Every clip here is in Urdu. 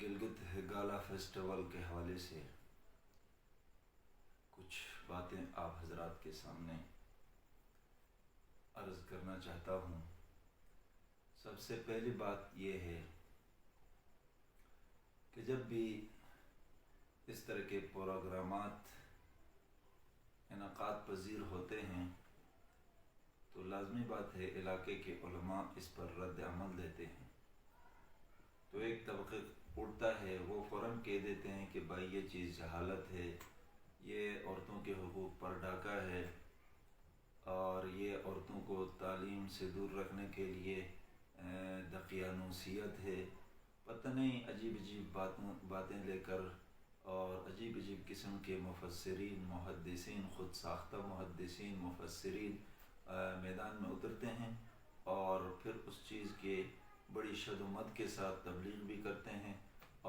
گلگت گالا فیسٹیول کے حوالے سے کچھ باتیں آپ حضرات کے سامنے عرض کرنا چاہتا ہوں۔ سب سے پہلی بات یہ ہے کہ جب بھی اس طرح کے پروگرامات انعقاد پذیر ہوتے ہیں تو لازمی بات ہے علاقے کے علماء اس پر رد عمل دیتے ہیں۔ تو ایک طبقہ اٹھتا ہے، وہ فوراً کہہ دیتے ہیں کہ بھائی یہ چیز جہالت ہے، یہ عورتوں کے حقوق پر ڈاکہ ہے، اور یہ عورتوں کو تعلیم سے دور رکھنے کے لیے دقیانوسیت ہے۔ پتہ نہیں عجیب عجیب باتیں لے کر اور عجیب عجیب قسم کے مفسرین، محدثین، خود ساختہ محدثین، مفسرین میدان میں اترتے ہیں اور پھر اس چیز کے بڑی شد و مد کے ساتھ تبلیغ بھی کرتے ہیں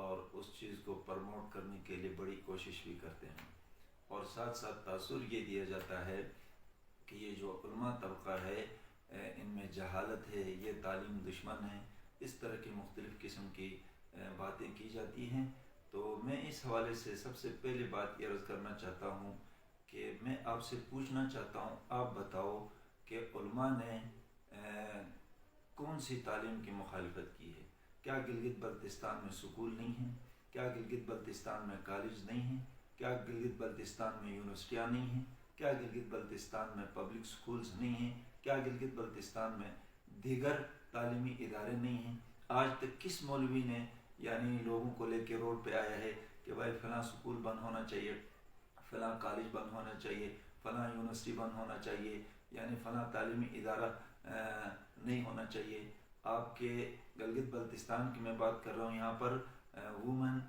اور اس چیز کو پرموٹ کرنے کے لیے بڑی کوشش بھی کرتے ہیں، اور ساتھ ساتھ تاثر یہ دیا جاتا ہے کہ یہ جو علماء طبقہ ہے ان میں جہالت ہے، یہ تعلیم دشمن ہے، اس طرح کی مختلف قسم کی باتیں کی جاتی ہیں۔ تو میں اس حوالے سے سب سے پہلی بات یہ عرض کرنا چاہتا ہوں کہ میں آپ سے پوچھنا چاہتا ہوں، آپ بتاؤ کہ علماء نے کون سی تعلیم کی مخالفت کی ہے؟ کیا گلگت بلتستان میں سکول نہیں ہیں؟ کیا گلگت بلتستان میں کالج نہیں ہیں؟ کیا گلگت بلتستان میں یونیورسٹیاں نہیں ہیں؟ کیا گلگت بلتستان میں پبلک سکولز نہیں ہیں؟ کیا گلگت بلتستان میں دیگر تعلیمی ادارے نہیں ہیں؟ آج تک کس مولوی نے یعنی لوگوں کو لے کے روڈ پہ آیا ہے کہ بھائی فلاں سکول بند ہونا چاہیے، فلاں کالج بند ہونا چاہیے، فلاں یونیورسٹی بند ہونا چاہیے، یعنی فلاں تعلیمی ادارہ نہیں ہونا چاہیے؟ آپ کے گلگت بلتستان کی میں بات کر رہا ہوں، یہاں پر وومن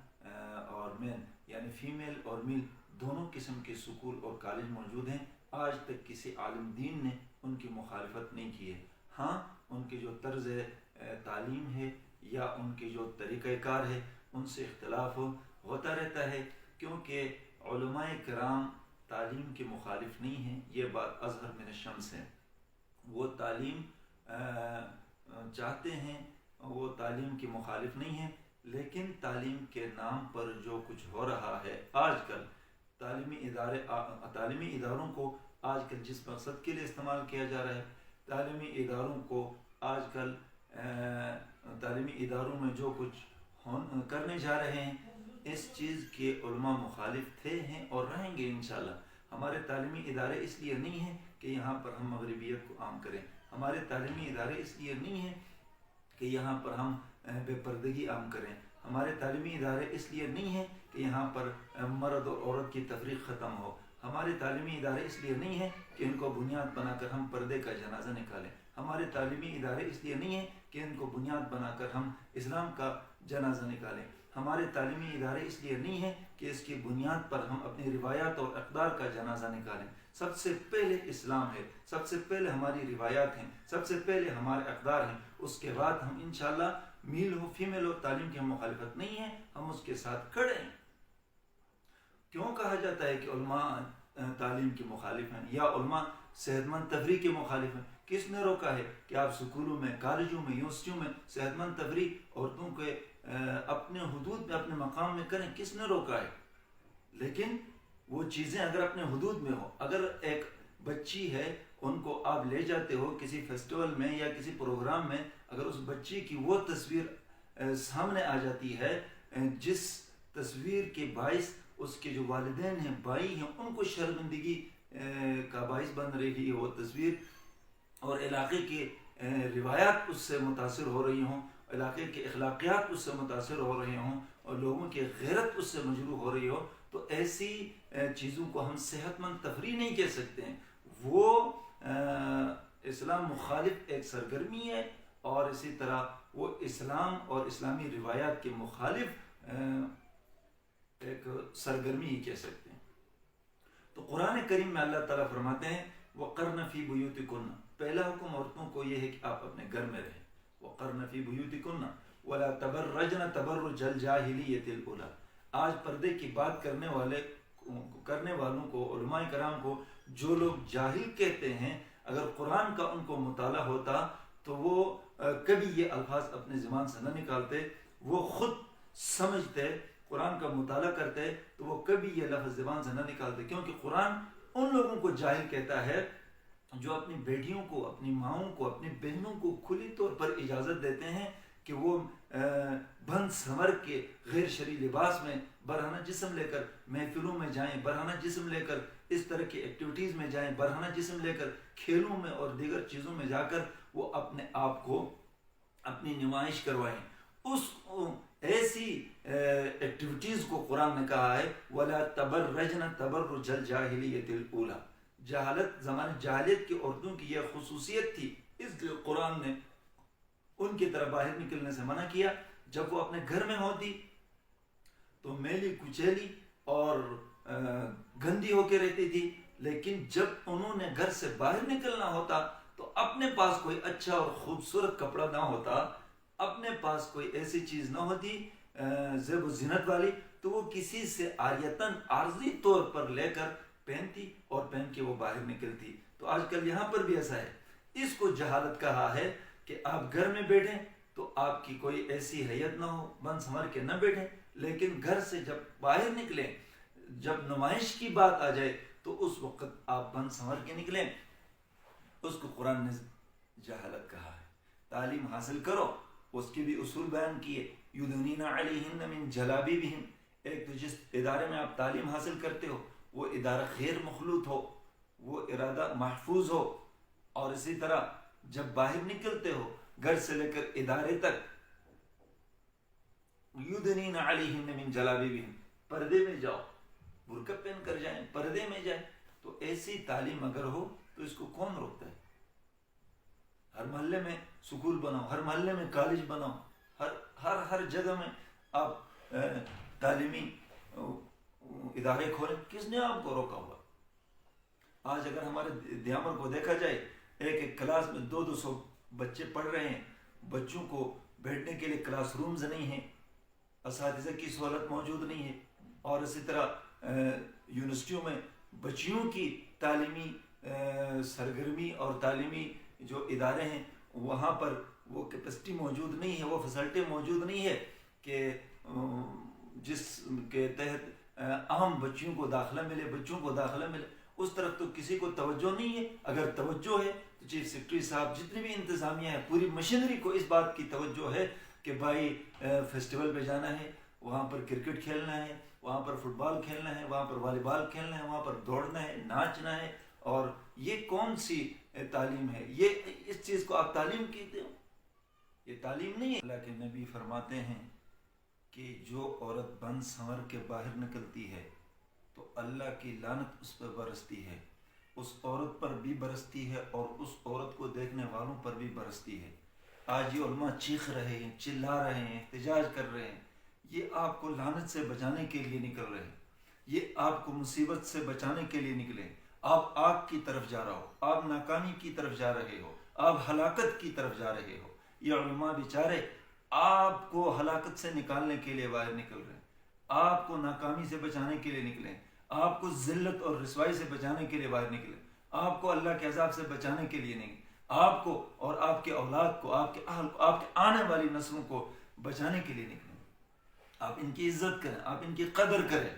اور مین یعنی فیمیل اور میل دونوں قسم کے سکول اور کالج موجود ہیں۔ آج تک کسی عالم دین نے ان کی مخالفت نہیں کی ہے۔ ہاں، ان کی جو طرز تعلیم ہے یا ان کی جو طریقہ کار ہے ان سے اختلاف ہوتا رہتا ہے، کیونکہ علماء کرام تعلیم کے مخالف نہیں ہیں، یہ بات اظہر من الشمس ہے۔ وہ تعلیم چاہتے ہیں، وہ تعلیم کے مخالف نہیں ہیں، لیکن تعلیم کے نام پر جو کچھ ہو رہا ہے آج کل تعلیمی اداروں کو آج کل جس مقصد کے لیے استعمال کیا جا رہا ہے، تعلیمی اداروں کو آج کل تعلیمی اداروں میں جو کچھ کرنے جا رہے ہیں، اس چیز کے علماء مخالف تھے ہیں اور رہیں گے انشاءاللہ۔ ہمارے تعلیمی ادارے اس لیے نہیں ہیں کہ یہاں پر ہم مغربیت کو عام کریں، ہمارے تعلیمی ادارے اس لیے نہیں ہیں کہ یہاں پر ہم بے پردگی عام کریں، ہمارے تعلیمی ادارے اس لیے نہیں ہیں کہ یہاں پر مرد اور عورت کی تفریق ختم ہو، ہمارے تعلیمی ادارے اس لیے نہیں ہیں کہ ان کو بنیاد بنا کر ہم پردے کا جنازہ نکالیں، ہمارے تعلیمی ادارے اس لیے نہیں ہیں کہ ان کو بنیاد بنا کر ہم اسلام کا جنازہ نکالیں، ہمارے تعلیمی ادارے اس لیے نہیں ہیں کہ اس کی بنیاد پر ہم اپنی روایات اور اقدار کا جنازہ نکالیں۔ سب سے پہلے اسلام ہے، سب سے پہلے ہماری روایات ہیں، سب سے پہلے ہمارے اقدار ہیں، اس کے بعد ہم انشاءاللہ میل ہو فیمیل ہو تعلیم کی مخالفت نہیں ہے، ہم اس کے ساتھ کھڑے ہیں۔ کیوں کہا جاتا ہے کہ علماء تعلیم کے مخالف ہیں یا علماء صحت مند تفریح کے مخالف ہیں؟ کس نے روکا ہے کہ آپ سکولوں میں، کالجوں میں، یونیورسٹیوں میں صحت مند تفریح عورتوں کے اپنے حدود میں، اپنے مقام میں کریں؟ کس نے روکا ہے؟ لیکن وہ چیزیں اگر اپنے حدود میں ہو، اگر ایک بچی ہے ان کو آپ لے جاتے ہو کسی فیسٹیول میں یا کسی پروگرام میں، اگر اس بچی کی وہ تصویر سامنے آ جاتی ہے جس تصویر کے باعث اس کے جو والدین ہیں، بھائی ہیں، ان کو شرمندگی کا باعث بن رہی ہے وہ تصویر، اور علاقے کی روایات اس سے متاثر ہو رہی ہوں، علاقے کے اخلاقیات اس سے متاثر ہو رہے ہوں اور لوگوں کی غیرت اس سے مجروح ہو رہی ہو، تو ایسی چیزوں کو ہم صحت مند تفریح نہیں کہہ سکتے ہیں۔ وہ اسلام مخالف ایک سرگرمی ہے، اور اسی طرح وہ اسلام اور اسلامی روایات کے مخالف ایک سرگرمی ہی کہہ سکتے ہیں۔ تو قرآن کریم میں اللہ تعالیٰ فرماتے ہیں وَقَرْنَ فِي بُيُوتِكُنَّ، پہلا حکم عورتوں کو یہ ہے کہ آپ اپنے گھر میں رہیں، وَقَرْنَ فِي بُيُوتِكُنَّ وَلَا تَبَرَّجْنَ تَبَرُّجَ الْجَاهِلِيَّةِ الْأُولَىٰ، آج پردے کی بات کرنے والوں کو، علماء کرام کو جو لوگ جاہل کہتے ہیں، اگر قرآن کا ان کو مطالعہ ہوتا تو وہ کبھی یہ الفاظ اپنے زبان سے نہ نکالتے، وہ خود سمجھتے، قرآن کا مطالعہ کرتے تو وہ کبھی یہ لفظ زبان سے نہ نکالتے، کیونکہ قرآن ان لوگوں کو جاہل کہتا ہے جو اپنی بیٹیوں کو، اپنی ماؤں کو، اپنی بہنوں کو کھلی طور پر اجازت دیتے ہیں کہ وہ بن سنور کے غیر شرعی لباس میں برہنہ جسم لے کر محفلوں میں جائیں، برہنہ جسم لے کر اس طرح کی ایکٹیویٹیز میں جائیں، برہنہ جسم لے کر کھیلوں میں اور دیگر چیزوں میں جا کر وہ اپنے آپ کو اپنی نمائش کروائیں۔ اس ایسی ایکٹیویٹیز کو قرآن نے کہا ہے وَلَا تَبَرَّجْنَ تَبَرُّجَ الْجَاهِلِيَّةِ الْأُولَى، جہالت زمانے جاہلیت کی عورتوں کی یہ خصوصیت تھی، اس لیے قرآن نے ان کی طرح باہر نکلنے سے منع کیا۔ جب وہ اپنے گھر میں ہوتی تو میلی کچیلی اور گندی ہو کے رہتی تھی، لیکن جب انہوں نے گھر سے باہر نکلنا ہوتا تو اپنے پاس کوئی اچھا اور خوبصورت کپڑا نہ ہوتا، اپنے پاس کوئی ایسی چیز نہ ہوتی زیب و زینت والی، تو وہ کسی سے عاریتاً عارضی طور پر لے کر پہنتی اور پہن کے وہ باہر نکلتی۔ تو آج کل یہاں پر بھی ایسا ہے۔ اس کو جہالت کہا ہے کہ آپ گھر میں بیٹھیں تو آپ کی کوئی ایسی حیت نہ ہو، بن سنور کے نہ بیٹھیں، لیکن گھر سے جب باہر نکلیں، جب نمائش کی بات آ جائے تو اس وقت آپ بن سنور کے نکلیں۔ اس کو قرآن نے جہالت کہا ہے۔ تعلیم حاصل کرو، اس کی بھی اصول بیان کیے، یدنین علیہن من جلابیبہن، ایک تو جس ادارے میں آپ تعلیم حاصل کرتے ہو وہ ادارہ غیر مخلوط ہو، وہ ارادہ محفوظ ہو، اور اسی طرح جب باہر نکلتے ہو گھر سے لے کر ادارے تک یدنین علیہن من جلابیبہن، پردے میں جاؤ، برقع پہن کر جائیں، پردے میں جائیں۔ تو ایسی تعلیم اگر ہو تو اس کو کون روکتا ہے؟ ہر محلے میں سکول بناؤ، ہر محلے میں کالج بناؤ، ہر جگہ میں آپ تعلیمی ادارے کھولیں، کس نے آپ کو روکا ہوا؟ آج اگر ہمارے دیامر کو دیکھا جائے، ایک کلاس میں 200 بچے پڑھ رہے ہیں، بچوں کو بیٹھنے کے لیے کلاس رومز نہیں ہیں، اساتذہ کی سہولت موجود نہیں ہے، اور اسی طرح یونیورسٹیوں میں بچیوں کی تعلیمی سرگرمی اور تعلیمی جو ادارے ہیں وہاں پر وہ کیپیسٹی موجود نہیں ہے، وہ فیسلٹی موجود نہیں ہے کہ جس کے تحت عام بچیوں کو داخلہ ملے، بچوں کو داخلہ ملے۔ اس طرف تو کسی کو توجہ نہیں ہے۔ اگر توجہ ہے تو چیف سیکرٹری صاحب، جتنی بھی انتظامیہ ہے، پوری مشینری کو اس بات کی توجہ ہے کہ بھائی فیسٹیول پہ جانا ہے، وہاں پر کرکٹ کھیلنا ہے، وہاں پر فٹ بال کھیلنا ہے، وہاں پر والی بال کھیلنا ہے، وہاں پر دوڑنا ہے، ناچنا ہے۔ اور یہ کون سی تعلیم ہے؟ یہ اس چیز کو آپ تعلیم کہتے ہو؟ یہ تعلیم نہیں ہے۔ اللہ کے نبی فرماتے ہیں کہ جو عورت بن سنور کے باہر نکلتی ہے تو اللہ کی لعنت اس پر برستی ہے، اس عورت پر بھی برستی ہے اور اس عورت کو دیکھنے والوں پر بھی برستی ہے۔ آج یہ علماء چیخ رہے ہیں، چلا رہے ہیں، احتجاج کر رہے ہیں، یہ آپ کو لعنت سے بچانے کے لیے نکل رہے ہیں، یہ آپ کو مصیبت سے بچانے کے لیے نکلے۔ آپ آگ کی طرف جا رہے ہو، آپ ناکامی کی طرف جا رہے ہو، آپ ہلاکت کی طرف جا رہے ہو۔ یہ علماء بیچارے آپ کو ہلاکت سے نکالنے کے لیے باہر نکل رہے ہیں، آپ کو ناکامی سے بچانے کے لیے نکلے، آپ کو ذلت اور رسوائی سے بچانے کے لیے باہر نکلے، آپ کو اللہ کے عذاب سے بچانے کے لیے نہیں، آپ کو اور آپ کے اولاد کو، آپ کے اہل کو، آپ کے آنے والی نسلوں کو بچانے کے لیے نکلے۔ آپ ان کی عزت کریں، آپ ان کی قدر کریں۔